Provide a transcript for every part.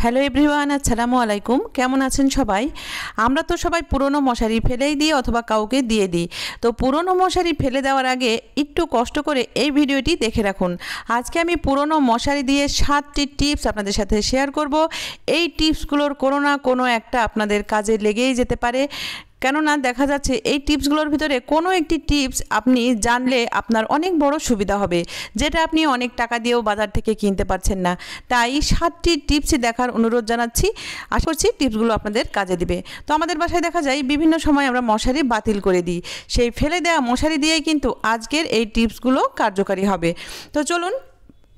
Hello everyone, আসসালামু আলাইকুম। কেমন আছেন সবাই? আমরা তো সবাই পুরনো মশারি ফেলেই দিই অথবা কাউকে দিয়ে দিই। তো পুরনো মশারি ফেলে দেওয়ার আগে একটু কষ্ট করে এই ভিডিওটি দেখে রাখুন। আজকে আমি পুরনো মশারি দিয়ে 7টি টিপস আপনাদের সাথে শেয়ার করব। এই টিপসগুলোর কোনো না কোনো একটা আপনাদের কাজে লেগেই যেতে পারে, কেননা দেখা যাচ্ছে এই টিপসগুলোর ভিতরে কোনো একটি টিপস আপনি জানলে আপনার অনেক বড় সুবিধা হবে, যেটা আপনি অনেক টাকা দিয়েও বাজার থেকে কিনতে পারছেন না। তাই 7টি টিপসই দেখার অনুরোধ জানাচ্ছি। আশা করছি টিপসগুলো আপনাদের কাজে দিবে। তো আমাদের বাসায় দেখা যায় বিভিন্ন সময় আমরা মশারি বাতিল করে দিই, সেই ফেলে দেওয়া মশারি দিয়েই কিন্তু আজকের এই টিপসগুলো কার্যকারী হবে। তো চলুন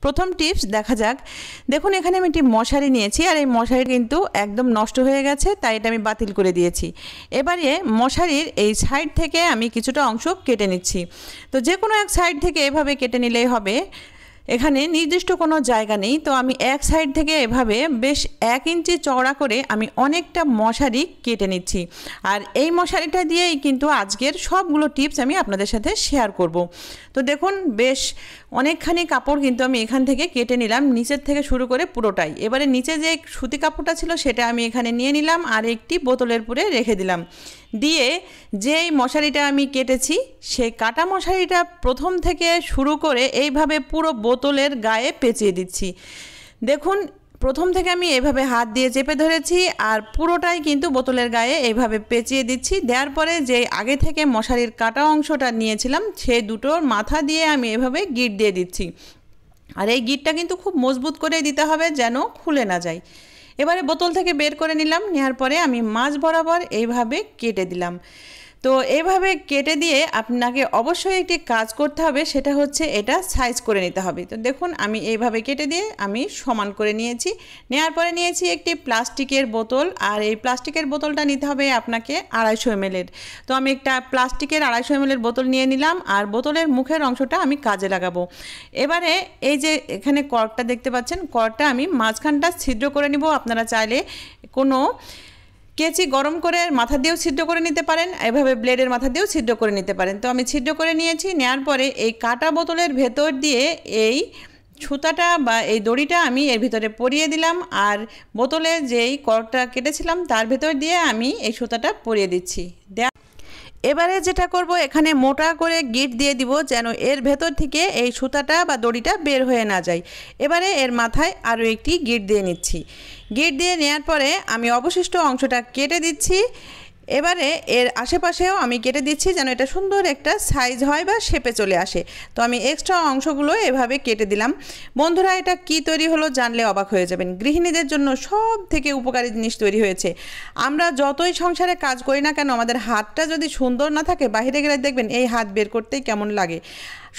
প্রথম টিপস দেখা যাক। দেখুন, এখানে আমি একটি মশারি নিয়েছি আর এই মশারি কিন্তু একদম নষ্ট হয়ে গেছে, তাই এটা আমি বাতিল করে দিয়েছি। এবারে মশারির এই সাইড থেকে আমি কিছুটা অংশ কেটে নিচ্ছি। তো যে কোনো এক সাইড থেকে এভাবে কেটে নিলেই হবে, এখানে নির্দিষ্ট কোনো জায়গা নেই। তো আমি এক সাইড থেকে এভাবে বেশ 1 ইঞ্চি চওড়া করে আমি অনেকটা মশারি কেটে নিচ্ছি। আর এই মশারিটা দিয়েই কিন্তু আজকের সবগুলো টিপস আমি আপনাদের সাথে শেয়ার করব। তো দেখুন, বেশ অনেকখানি কাপড় কিন্তু আমি এখান থেকে কেটে নিলাম, নিচের থেকে শুরু করে পুরোটাই। এবারে নিচে যে সুতি কাপড়টা ছিল সেটা আমি এখানে নিয়ে নিলাম আর একটি বোতলের পুরে রেখে দিলাম। দিয়ে যেই মশারিটা আমি কেটেছি সেই কাটা মশারিটা প্রথম থেকে শুরু করে এইভাবে পুরো বোতলের গায়ে পেঁচিয়ে দিচ্ছি। দেখুন, প্রথম থেকে আমি এইভাবে হাত দিয়ে চেপে ধরেছি আর পুরোটাই কিন্তু বোতলের গায়ে এইভাবে পেঁচিয়ে দিচ্ছি। দেওয়ার পরে যে আগে থেকে মশারির কাটা অংশটা নিয়েছিলাম সেই দুটোর মাথা দিয়ে আমি এভাবে গিঁট দিয়ে দিচ্ছি। আর এই গিঁটটা কিন্তু খুব মজবুত করে দিতে হবে যেন খুলে না যায়। এবারে বোতল থেকে বের করে নিলাম, নেওয়ার পরে আমি মাঝ বরাবর এইভাবে কেটে দিলাম। তো এইভাবে কেটে দিয়ে আপনাকে অবশ্যই একটি কাজ করতে হবে, সেটা হচ্ছে এটা সাইজ করে নিতে হবে। তো দেখুন, আমি এইভাবে কেটে দিয়ে আমি সমান করে নিয়েছি। নেওয়ার পরে নিয়েছি একটি প্লাস্টিকের বোতল, আর এই প্লাস্টিকের বোতলটা নিতে হবে আপনাকে 250 ml। তো আমি একটা প্লাস্টিকের 250 ml বোতল নিয়ে নিলাম আর বোতলের মুখের অংশটা আমি কাজে লাগাবো। এবারে এই যে এখানে কর্কটা দেখতে পাচ্ছেন, কর্কটা আমি মাঝখানটা ছিদ্র করে নিব। আপনারা চাইলে কোনো কেচি গরম করে মাথা দিয়েও ছিদ্র করে নিতে পারেন, এভাবে ব্লেডের মাথা দিয়েও ছিদ্র করে নিতে পারেন। তো আমি ছিদ্র করে নিয়েছি। নেওয়ার পরে এই কাটা বোতলের ভেতর দিয়ে এই সুতাটা বা এই দড়িটা আমি এর ভিতরে পরিয়ে দিলাম আর বোতলে যেই কর্কটা কেটেছিলাম তার ভেতর দিয়ে আমি এই সুতাটা পরিয়ে দিচ্ছি। এবারে যেটা করব, এখানে মোটা করে গিঁট দিয়ে দিব যেন এর ভেতর থেকে এই সুতাটা বা দড়িটা বের হয়ে না যায়। এবারে এর মাথায় আরও একটি গিঁট দিয়ে নিচ্ছি। গিঁট দিয়ে নেওয়ার পরে আমি অবশিষ্ট অংশটা কেটে দিচ্ছি। এবারে এর আশেপাশেও আমি কেটে দিচ্ছি যেন এটা সুন্দর একটা সাইজ হয় বা শেপে চলে আসে। তো আমি এক্সট্রা অংশগুলো এভাবে কেটে দিলাম। বন্ধুরা, এটা কি তৈরি হলো জানলে অবাক হয়ে যাবেন। গৃহিণীদের জন্য সব থেকে উপকারী জিনিস তৈরি হয়েছে। আমরা যতই সংসারে কাজ করি না কেন, আমাদের হাতটা যদি সুন্দর না থাকে, বাইরে গেলে দেখবেন এই হাত বের করতেই কেমন লাগে।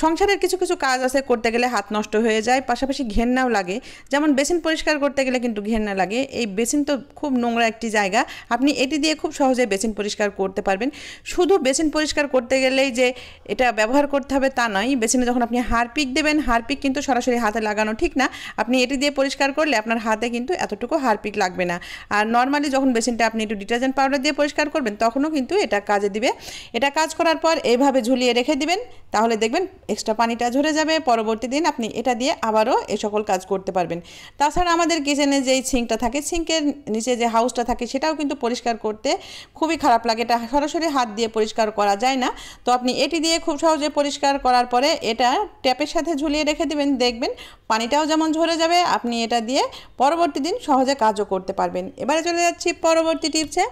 সংসারের কিছু কিছু কাজ আছে, করতে গেলে হাত নষ্ট হয়ে যায়, পাশাপাশি ঘেন্নাও লাগে। যেমন বেসিন পরিষ্কার করতে গেলে কিন্তু ঘেন্না লাগে। এই বেসিন তো খুব নোংরা একটি জায়গা, আপনি এটি দিয়ে খুব সহজে বেসিন পরিষ্কার করতে পারবেন। শুধু বেসিন পরিষ্কার করতে গেলেই যে এটা ব্যবহার করতে হবে তা নয়। বেসিনে যখন আপনি হারপিক দেবেন, হারপিক কিন্তু সরাসরি হাতে লাগানো ঠিক না। আপনি এটি দিয়ে পরিষ্কার করলে আপনার হাতে কিন্তু এতটুকু হারপিক লাগবে না। আর নর্মালি যখন বেসিনটা আপনি একটু ডিটারজেন্ট পাউডার দিয়ে পরিষ্কার করবেন তখনও কিন্তু এটা কাজে দিবে। এটা কাজ করার পর এইভাবে ঝুলিয়ে রেখে দিবেন, তাহলে দেখবেন এক্সট্রা পানিটা ঝরে যাবে। পরবর্তী দিন আপনি এটা দিয়ে আবারও এই সকল কাজ করতে পারবেন। তাছাড়া আমাদের কিচেনে যেই সিঙ্কটা থাকে, সিঙ্কের নিচে যে হাউসটা থাকে, সেটাও কিন্তু পরিষ্কার করতে খুবই খারাপ লাগে। এটা সরাসরি হাত দিয়ে পরিষ্কার করা যায় না। তো আপনি এটি দিয়ে খুব সহজে পরিষ্কার করার পরে এটা ট্যাপের সাথে ঝুলিয়ে রেখে দেবেন, দেখবেন পানিটাও যেমন ঝরে যাবে, আপনি এটা দিয়ে পরবর্তী দিন সহজে কাজও করতে পারবেন। এবারে চলে যাচ্ছি পরবর্তী টিপসে।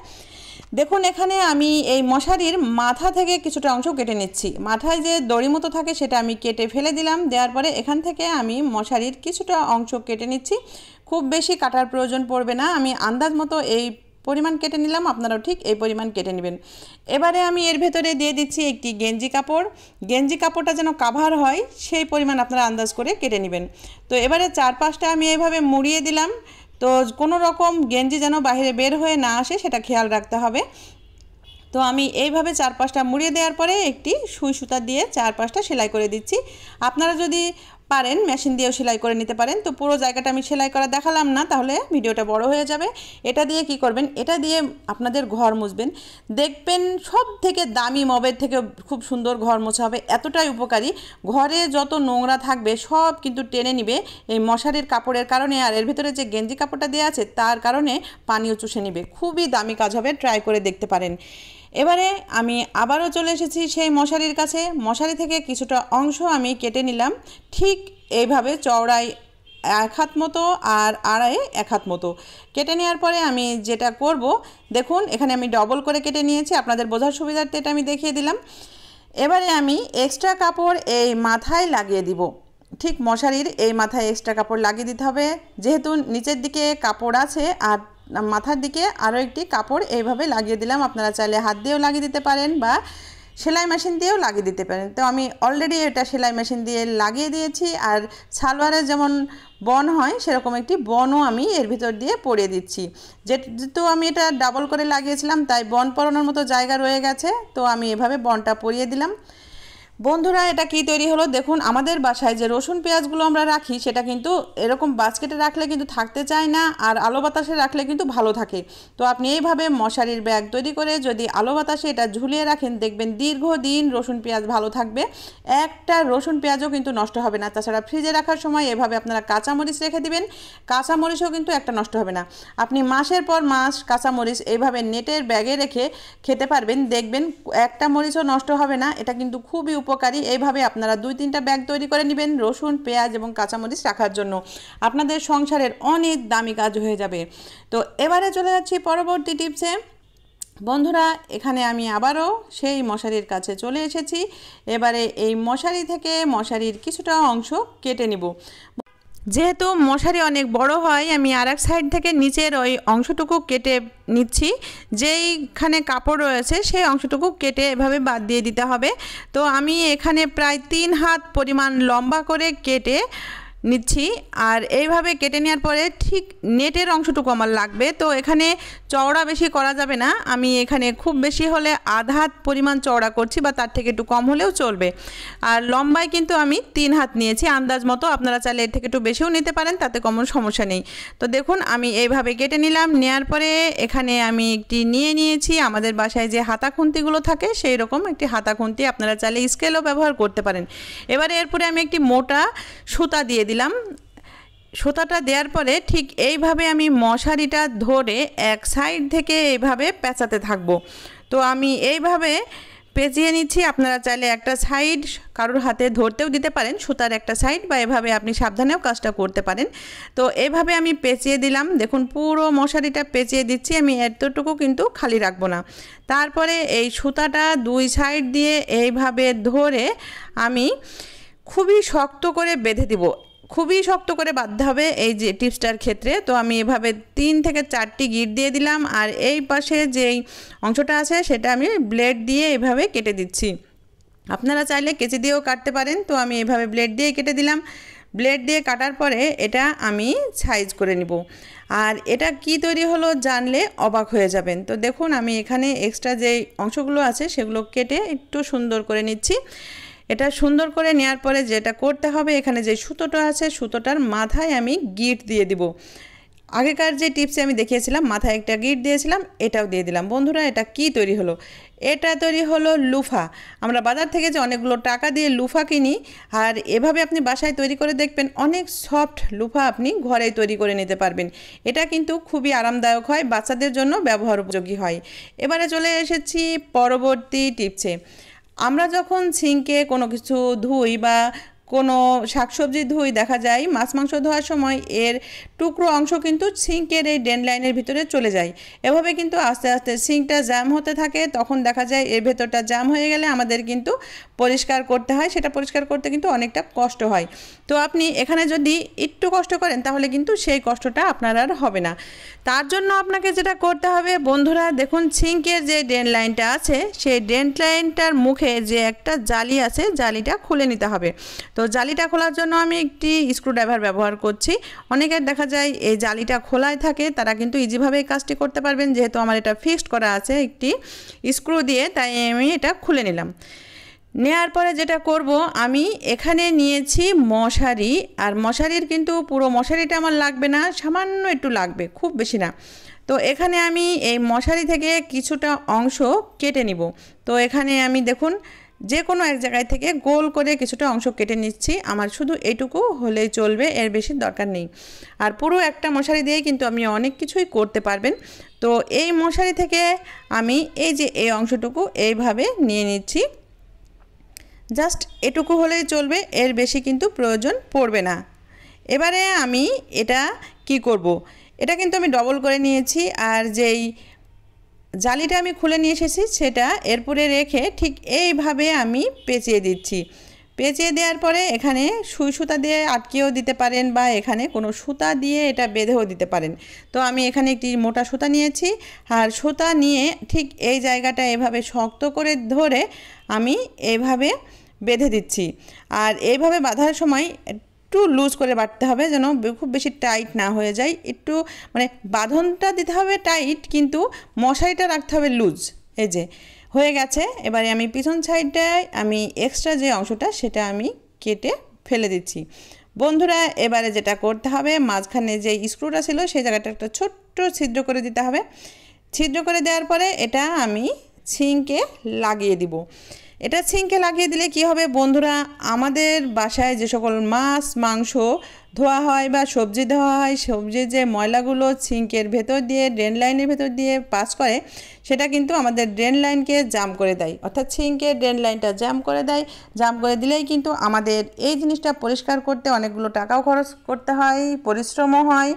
দেখুন, এখানে আমি এই মশারির মাথা থেকে কিছুটা অংশ কেটে নিচ্ছি। মাথায় যে দড়ি মতো থাকে সেটা আমি কেটে ফেলে দিলাম। দেওয়ার পরে এখান থেকে আমি মশারির কিছুটা অংশ কেটে নিচ্ছি। খুব বেশি কাটার প্রয়োজন পড়বে না, আমি আন্দাজ মতো এই পরিমাণ কেটে নিলাম, আপনারাও ঠিক এই পরিমাণ কেটে নেবেন। এবারে আমি এর ভেতরে দিয়ে দিচ্ছি একটি গেঞ্জি কাপড়। গেঞ্জি কাপড়টা যেন কাভার হয় সেই পরিমাণ আপনারা আন্দাজ করে কেটে নেবেন। তো এবারে 4-5টা আমি এইভাবে মুড়িয়ে দিলাম। তো কোনো রকম গেঞ্জি যেন বাইরে বের হয়ে না আসে সেটা খেয়াল রাখতে হবে। তো আমি এইভাবে 4-5টা মুড়িয়ে দেওয়ার পরে একটি সুই সুতা দিয়ে 4-5টা সেলাই করে দিচ্ছি। আপনারা যদি পারেন মেশিন দিয়েও সেলাই করে নিতে পারেন। তো পুরো জায়গাটা আমি সেলাই করা দেখালাম না, তাহলে ভিডিওটা বড় হয়ে যাবে। এটা দিয়ে কি করবেন, এটা দিয়ে আপনাদের ঘর মুছবেন, দেখবেন সব থেকে দামি মবের থেকে খুব সুন্দর ঘর মোছা হবে। এতটাই উপকারী, ঘরে যত নোংরা থাকবে সব কিন্তু টেনে নিবে এই মশারির কাপড়ের কারণে, আর এর ভিতরে যে গেঞ্জি কাপড়টা দেওয়া আছে তার কারণে পানিও চুষে নিবে। খুবই দামি কাজ হবে, ট্রাই করে দেখতে পারেন। এবারে আমি আবারও চলে এসেছি সেই মশারির কাছে। মশারি থেকে কিছুটা অংশ আমি কেটে নিলাম, ঠিক এইভাবে চওড়ায় 1 হাত মতো আর আড়াই 1 হাত মতো কেটে নেওয়ার পরে আমি যেটা করব, দেখুন এখানে আমি ডবল করে কেটে নিয়েছি, আপনাদের বোঝার সুবিধার্থে এটা আমি দেখিয়ে দিলাম। এবারে আমি এক্সট্রা কাপড় এই মাথায় লাগিয়ে দিব, ঠিক মশারির এই মাথায় এক্সট্রা কাপড় লাগিয়ে দিতে হবে। যেহেতু নিচের দিকে কাপড় আছে আর মাথার দিকে আরও একটি কাপড় এইভাবে লাগিয়ে দিলাম। আপনারা চাইলে হাত দিয়েও লাগিয়ে দিতে পারেন বা সেলাই মেশিন দিয়েও লাগিয়ে দিতে পারেন। তো আমি অলরেডি এটা সেলাই মেশিন দিয়ে লাগিয়ে দিয়েছি, আর সালোয়ারের যেমন বন হয় সেরকম একটি বনও আমি এর ভিতর দিয়ে পরিয়ে দিচ্ছি। যেহেতু আমি এটা ডাবল করে লাগিয়েছিলাম তাই বন পরানোর মতো জায়গা রয়ে গেছে, তো আমি এভাবে বনটা পরিয়ে দিলাম। বন্ধুরা এটা কি তৈরি হলো দেখুন, আমাদের বাসায় যে রসুন পেঁয়াজগুলো আমরা রাখি সেটা কিন্তু এরকম বাস্কেটে রাখলে কিন্তু থাকতে চায় না, আর আলো বাতাসে রাখলে কিন্তু ভালো থাকে। তো আপনি এইভাবে মশারির ব্যাগ তৈরি করে যদি আলো বাতাসে এটা ঝুলিয়ে রাখেন, দেখবেন দীর্ঘদিন রসুন পেঁয়াজ ভালো থাকবে, একটা রসুন পেঁয়াজও কিন্তু নষ্ট হবে না। তাছাড়া ফ্রিজে রাখার সময় এভাবে আপনারা কাঁচামরিচ রেখে দিবেন, কাঁচামরিচও কিন্তু একটা নষ্ট হবে না। আপনি মাসের পর মাস কাঁচামরিচ এইভাবে নেটের ব্যাগে রেখে খেতে পারবেন, দেখবেন একটা মরিচও নষ্ট হবে না। এটা কিন্তু খুবই উপকারী। এইভাবে আপনারা 2-3টা ব্যাগ তৈরি করে নেবেন রসুন পেঁয়াজ এবং কাঁচামরিচ রাখার জন্য, আপনাদের সংসারের অনেক দামি কাজ হয়ে যাবে। তো এবারে চলে যাচ্ছি পরবর্তী টিপসে। বন্ধুরা এখানে আমি আবারও সেই মশারির কাছে চলে এসেছি। এবারে এই মশারি থেকে মশারির কিছুটা অংশ কেটে নিব। যেহেতু মশারি অনেক বড় হয়, আমি আরেক সাইড থেকে নিচের ওই অংশটুকু কেটে নিচ্ছি, যেইখানে কাপড় রয়েছে সেই অংশটুকু কেটে এভাবে বাদ দিয়ে দিতে হবে। তো আমি এখানে প্রায় 3 হাত পরিমাণ লম্বা করে কেটে নিচ্ছি, আর এইভাবে কেটে নেওয়ার পরে ঠিক নেটের অংশটুকু আমার লাগবে। তো এখানে চওড়া বেশি করা যাবে না, আমি এখানে খুব বেশি হলে আধা হাত পরিমাণ চওড়া করছি, বা তার থেকে একটু কম হলেও চলবে। আর লম্বায় কিন্তু আমি 3 হাত নিয়েছি আন্দাজ মতো, আপনারা চাইলে এর থেকে একটু বেশিও নিতে পারেন, তাতে কোনো সমস্যা নেই। তো দেখুন আমি এইভাবে কেটে নিলাম। নেওয়ার পরে এখানে আমি একটি নিয়েছি, আমাদের বাসায় যে হাতা খুন্তিগুলো থাকে সেই রকম একটি হাতা খুন্তি, আপনারা চাইলে স্কেলও ব্যবহার করতে পারেন। এবারে এরপরে আমি একটি মোটা সুতা দিয়ে দিলাম। সুতাটা দেওয়ার পরে ঠিক এইভাবে আমি মশারিটা ধরে এক সাইড থেকে এইভাবে পেঁচাতে থাকবো। তো আমি এইভাবে পেঁচিয়ে নিচ্ছি, আপনারা চাইলে একটা সাইড কারোর হাতে ধরতেও দিতে পারেন, সুতার একটা সাইড, বা এভাবে আপনি সাবধানেও কাজটা করতে পারেন। তো এইভাবে আমি পেঁচিয়ে দিলাম, দেখুন পুরো মশারিটা পেঁচিয়ে দিচ্ছি, আমি এতটুকু কিন্তু খালি রাখবো না। তারপরে এই সুতাটা 2 সাইড দিয়ে এইভাবে ধরে আমি খুবই শক্ত করে বেঁধে দিব, খুবই শক্ত করে বাঁধতে হবে এই যে টিপসটার ক্ষেত্রে। তো আমি এভাবে 3 থেকে 4টি গিঁট দিয়ে দিলাম, আর এই পাশে যেই অংশটা আছে সেটা আমি ব্লেড দিয়ে এভাবে কেটে দিচ্ছি। আপনারা চাইলে কেচি দিয়েও কাটতে পারেন, তো আমি এভাবে ব্লেড দিয়ে কেটে দিলাম। ব্লেড দিয়ে কাটার পরে এটা আমি সাইজ করে নিব, আর এটা কি তৈরি হলো জানলে অবাক হয়ে যাবেন। তো দেখুন আমি এখানে এক্সট্রা যেই অংশগুলো আছে সেগুলো কেটে একটু সুন্দর করে নিচ্ছি। এটা সুন্দর করে নেওয়ার পরে যেটা করতে হবে, এখানে যে সুতোটা আছে সুতোটার মাথায় আমি গিঁট দিয়ে দিব। আগেকার যে টিপসে আমি দেখিয়েছিলাম মাথায় একটা গিঁট দিয়েছিলাম, এটাও দিয়ে দিলাম। বন্ধুরা এটা কি তৈরি হলো, এটা তৈরি হলো লুফা। আমরা বাজার থেকে যে অনেকগুলো টাকা দিয়ে লুফা কিনি, আর এভাবে আপনি বাসায় তৈরি করে দেখবেন অনেক সফট লুফা আপনি ঘরেই তৈরি করে নিতে পারবেন। এটা কিন্তু খুবই আরামদায়ক হয়, বাচ্চাদের জন্য ব্যবহার উপযোগী হয়। এবারে চলে এসেছি পরবর্তী টিপসে। আমরা যখন সিঙ্কে কোনো কিছু ধুই বা কোনো শাকসবজি ধুই, দেখা যায় মাছ মাংস ধোয়ার সময় এর টুকরো অংশ কিন্তু সিঙ্কের এই ড্রেন লাইনের ভিতরে চলে যায়। এভাবে কিন্তু আস্তে আস্তে সিঙ্কটা জ্যাম হতে থাকে, তখন দেখা যায় এর ভেতরটা জ্যাম হয়ে গেলে আমাদের কিন্তু পরিষ্কার করতে হয়, সেটা পরিষ্কার করতে কিন্তু অনেকটা কষ্ট হয়। তো আপনি এখানে যদি একটু কষ্ট করেন তাহলে কিন্তু সেই কষ্টটা আপনার আর হবে না। তার জন্য আপনাকে যেটা করতে হবে বন্ধুরা, দেখুন সিঙ্কের যে ড্রেন লাইনটা আছে সেই ড্রেন লাইনটার মুখে যে একটা জালি আছে, জালিটা খুলে নিতে হবে। তো জালিটা খোলার জন্য আমি একটি স্ক্রুড্রাইভার ব্যবহার করছি। অনেকের দেখা যায় এই জালিটা খোলাই থাকে, তারা কিন্তু ইজিভাবে এই কাজটি করতে পারবেন। যেহেতু আমার এটা ফিক্সড করা আছে একটি স্ক্রু দিয়ে, তাই আমি এটা খুলে নিলাম। নেয়ার পরে যেটা করব, আমি এখানে নিয়েছি মশারি। আর মশারির কিন্তু পুরো মশারিটা আমার লাগবে না, সামান্য একটু লাগবে, খুব বেশি না। তো এখানে আমি এই মশারি থেকে কিছুটা অংশ কেটে নিব। তো এখানে আমি দেখুন যে কোনো এক জায়গায় থেকে গোল করে কিছুটা অংশ কেটে নিচ্ছি। আমার শুধু এইটুকু হলেই চলবে, এর বেশি দরকার নেই। আর পুরো একটা মশারি দিয়েই কিন্তু আপনি অনেক কিছুই করতে পারবেন। তো এই মশারি থেকে আমি এই যে এই অংশটুকু এইভাবে নিয়ে নিচ্ছি। জাস্ট এটুকু হলেই চলবে, এর বেশি কিন্তু প্রয়োজন পড়বে না। এবারে আমি এটা কি করব, এটা কিন্তু আমি ডবল করে নিয়েছি। আর যেই জালিটা আমি খুলে নিয়ে এসেছি সেটা এরপরে রেখে ঠিক এইভাবে আমি পেঁচিয়ে দিচ্ছি। পেঁচিয়ে দেওয়ার পরে এখানে সুই সুতা দিয়ে আটকেও দিতে পারেন বা এখানে কোনো সুতা দিয়ে এটা বেঁধেও দিতে পারেন। তো আমি এখানে একটি মোটা সুতা নিয়েছি, আর সুতা নিয়ে ঠিক এই জায়গাটা এভাবে শক্ত করে ধরে আমি এইভাবে বেঁধে দিচ্ছি। আর এইভাবে বাঁধার সময় একটু লুজ করে বাঁধতে হবে, যেন খুব বেশি টাইট না হয়ে যায়। একটু মানে বাঁধনটা দিতে হবে টাইট, কিন্তু মশারিটা রাখতে হবে লুজ। এই যে হয়ে গেছে। এবারে আমি পিছন সাইডটায় আমি এক্সট্রা যে অংশটা সেটা আমি কেটে ফেলে দিচ্ছি। বন্ধুরা, এবারে যেটা করতে হবে, মাঝখানে যে স্ক্রুটা ছিল সেই জায়গাটা একটা ছোট্ট ছিদ্র করে দিতে হবে। ছিদ্র করে দেওয়ার পরে এটা আমি সিঙ্কে লাগিয়ে দিব। এটা সিঙ্কে লাগিয়ে দিলে কি হবে বন্ধুরা, আমাদের বাসায় যে সকল মাছ মাংস ধোয়া হয় বা সবজি ধোয়া হয়, সবজির যে ময়লাগুলো সিঙ্কের ভেতর দিয়ে ড্রেন লাইনের ভেতর দিয়ে পাস করে, সেটা কিন্তু আমাদের ড্রেন লাইনকে জাম করে দেয়। অর্থাৎ সিঙ্কের ড্রেন লাইনটা জাম করে দেয়। জাম করে দিলেই কিন্তু আমাদের এই জিনিসটা পরিষ্কার করতে অনেকগুলো টাকাও খরচ করতে হয়, পরিশ্রমও হয়।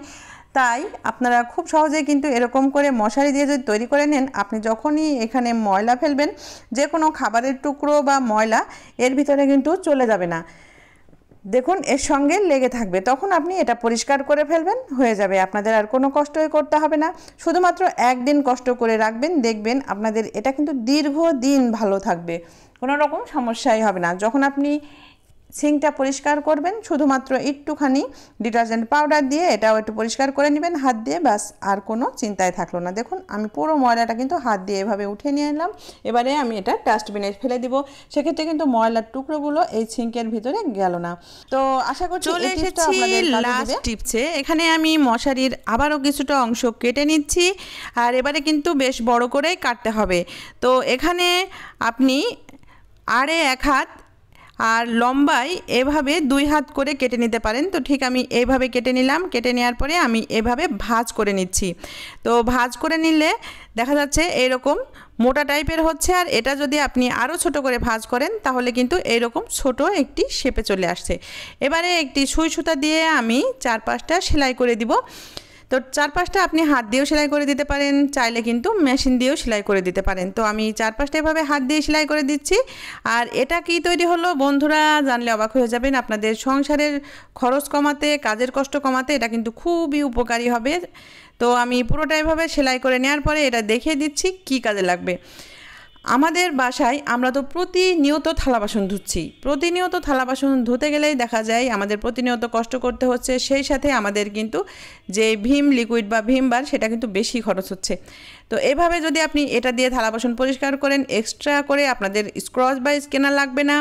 তাই আপনারা খুব সহজেই কিন্তু এরকম করে মশারি দিয়ে যদি তৈরি করে নেন, আপনি যখনই এখানে ময়লা ফেলবেন, যে কোনো খাবারের টুকরো বা ময়লা এর ভিতরে কিন্তু চলে যাবে না, দেখুন এর সঙ্গে লেগে থাকবে। তখন আপনি এটা পরিষ্কার করে ফেলবেন, হয়ে যাবে। আপনাদের আর কোনো কষ্টই করতে হবে না। শুধুমাত্র একদিন কষ্ট করে রাখবেন, দেখবেন আপনাদের এটা কিন্তু দীর্ঘদিন ভালো থাকবে, কোনো রকম সমস্যাই হবে না। যখন আপনি সিঙ্কটা পরিষ্কার করবেন, শুধুমাত্র একটুখানি ডিটারজেন্ট পাউডার দিয়ে এটাও একটু পরিষ্কার করে নেবেন হাত দিয়ে, ব্যাস, আর কোনো চিন্তায় থাকলো না। দেখুন আমি পুরো ময়লাটা কিন্তু হাত দিয়ে এভাবে উঠে নিয়ে এলাম। এবারে আমি এটা ডাস্টবিনে ফেলে দিব। সেক্ষেত্রে কিন্তু ময়লার টুকরোগুলো এই সিঙ্কের ভিতরে গেল না। তো আশা করছি চলে এসেছি লাস্ট টিপসে। এখানে আমি মশারির আবারও কিছুটা অংশ কেটে নিচ্ছি, আর এবারে কিন্তু বেশ বড় করেই কাটতে হবে। তো এখানে আপনি আড়ে 1 হাত আর লম্বায় এভাবে 2 হাত করে কেটে নিতে পারেন। তো ঠিক আমি এইভাবে কেটে নিলাম। কেটে নেওয়ার পরে আমি এভাবে ভাঁজ করে নিচ্ছি। তো ভাঁজ করে নিলে দেখা যাচ্ছে এরকম মোটা টাইপের হচ্ছে। আর এটা যদি আপনি আরও ছোট করে ভাঁজ করেন তাহলে কিন্তু এইরকম ছোট একটি শেপে চলে আসছে। এবারে একটি সুই সুতা দিয়ে আমি 4-5টা সেলাই করে দিব। তো 4-5টা আপনি হাত দিয়েও সেলাই করে দিতে পারেন, চাইলে কিন্তু মেশিন দিয়েও সেলাই করে দিতে পারেন। তো আমি 4-5টা এভাবে হাত দিয়ে সেলাই করে দিচ্ছি। আর এটা কি তৈরি হলো বন্ধুরা, জানলে অবাক হয়ে যাবেন। আপনাদের সংসারের খরচ কমাতে, কাজের কষ্ট কমাতে এটা কিন্তু খুবই উপকারী হবে। তো আমি পুরোটা এভাবে সেলাই করে নেওয়ার পরে এটা দেখিয়ে দিচ্ছি কি কাজে লাগবে। আমাদের বাসায় আমরা তো প্রতিনিয়ত থালা বাসন ধুচ্ছি। প্রতিনিয়ত থালা বাসন ধুতে গেলেই দেখা যায় আমাদের প্রতিনিয়ত কষ্ট করতে হচ্ছে। সেই সাথে আমাদের কিন্তু যে ভীম লিকুইড বা ভীম বার সেটা কিন্তু বেশি খরচ হচ্ছে। তো এভাবে যদি আপনি এটা দিয়ে থালা বাসন পরিষ্কার করেন, এক্সট্রা করে আপনাদের স্ক্রচ বা স্ক্যানার লাগবে না।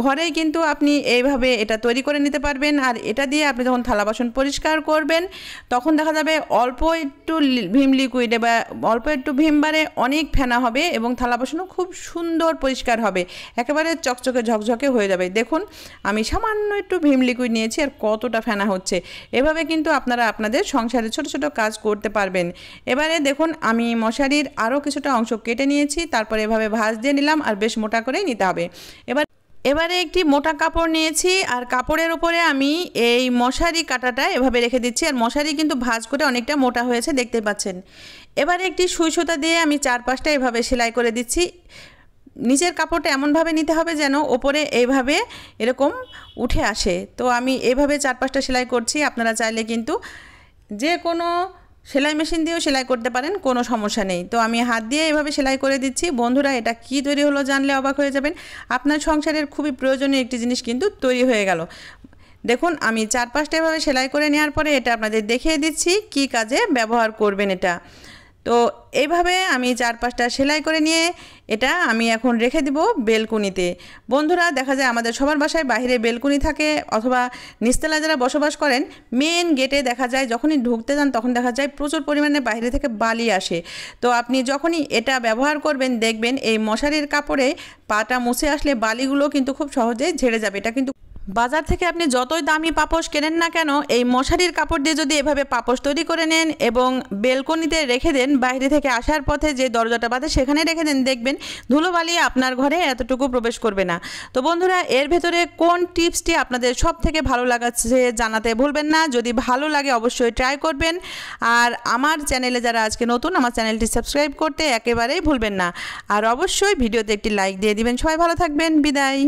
ঘরেই কিন্তু আপনি এইভাবে এটা তৈরি করে নিতে পারবেন। আর এটা দিয়ে আপনি যখন থালা বাসন পরিষ্কার করবেন তখন দেখা যাবে অল্প একটু ভীম লিকুইডে বা অল্প একটু ভীম বারে অনেক ফেনা হবে এবং থালা বাসনও খুব সুন্দর পরিষ্কার হবে, একেবারে চকচকে ঝকঝকে হয়ে যাবে। দেখুন আমি সামান্য একটু ভীম লিকুইড নিয়েছি আর কতটা ফেনা হচ্ছে। এভাবে কিন্তু আপনারা আপনাদের সংসারে ছোট ছোট কাজ করতে পারবেন। এবারে দেখুন আমি মশারির আরও কিছুটা অংশ কেটে নিয়েছি, তারপরে এভাবে ভাঁজ দিয়ে নিলাম। আর বেশ মোটা করেই নিতে হবে। এবারে একটি মোটা কাপড় নিয়েছি আর কাপড়ের উপরে আমি এই মশারি কাটাটা এভাবে রেখে দিচ্ছি। আর মশারি কিন্তু ভাঁজ করে অনেকটা মোটা হয়েছে, দেখতে পাচ্ছেন। এবারে একটি সুই সুতা দিয়ে আমি 4-5টা এভাবে সেলাই করে দিচ্ছি। নিচের কাপড়টা এমনভাবে নিতে হবে যেন ওপরে এইভাবে এরকম উঠে আসে। তো আমি এইভাবে 4-5টা সেলাই করছি। আপনারা চাইলে কিন্তু যে কোনো সেলাই মেশিন দিয়েও সেলাই করতে পারেন, কোনো সমস্যা নেই। তো আমি হাত দিয়ে এভাবে সেলাই করে দিচ্ছি। বন্ধুরা এটা কি তৈরি হলো জানলে অবাক হয়ে যাবেন। আপনার সংসারের খুবই প্রয়োজনীয় একটি জিনিস কিন্তু তৈরি হয়ে গেল। দেখুন আমি 4-5টা এভাবে সেলাই করে নেওয়ার পরে এটা আপনাদের দেখিয়ে দিচ্ছি কি কাজে ব্যবহার করবেন এটা। তো এইভাবে আমি 4-5টা সেলাই করে নিয়ে এটা আমি এখন রেখে দিব বেলকুনিতে। বন্ধুরা দেখা যায় আমাদের সবার বাসায় বাইরে বেলকুনি থাকে অথবা নিচতলায় যারা বসবাস করেন মেন গেটে দেখা যায় যখনই ঢুকতে যান তখন দেখা যায় প্রচুর পরিমাণে বাইরে থেকে বালি আসে। তো আপনি যখনই এটা ব্যবহার করবেন দেখবেন এই মশারির কাপড়ে পাটা মুছে আসলে বালিগুলো কিন্তু খুব সহজেই ঝেড়ে যাবে। এটা কিন্তু বাজার থেকে আপনি যতই দামি পাপোশ কেনেন না কেন এই মশারির কাপড় দিয়ে যদি এভাবে পাপোশ তৈরি করে নেন এবং বেলকনিতে রেখে দেন, বাইরে থেকে আসার পথে যে দরজাটা বাঁধে সেখানে রেখে দেন, দেখবেন ধুলোবালি আপনার ঘরে এতটুকু প্রবেশ করবে না। তো বন্ধুরা এর ভেতরে কোন টিপসটি আপনাদের সব থেকে ভালো লাগাচ্ছে জানাতে ভুলবেন না। যদি ভালো লাগে অবশ্যই ট্রাই করবেন। আর আমার চ্যানেলে যারা আজকে নতুন আমার চ্যানেলটি সাবস্ক্রাইব করতে একেবারেই ভুলবেন না। আর অবশ্যই ভিডিওতে একটি লাইক দিয়ে দিবেন। সবাই ভালো থাকবেন, বিদায়।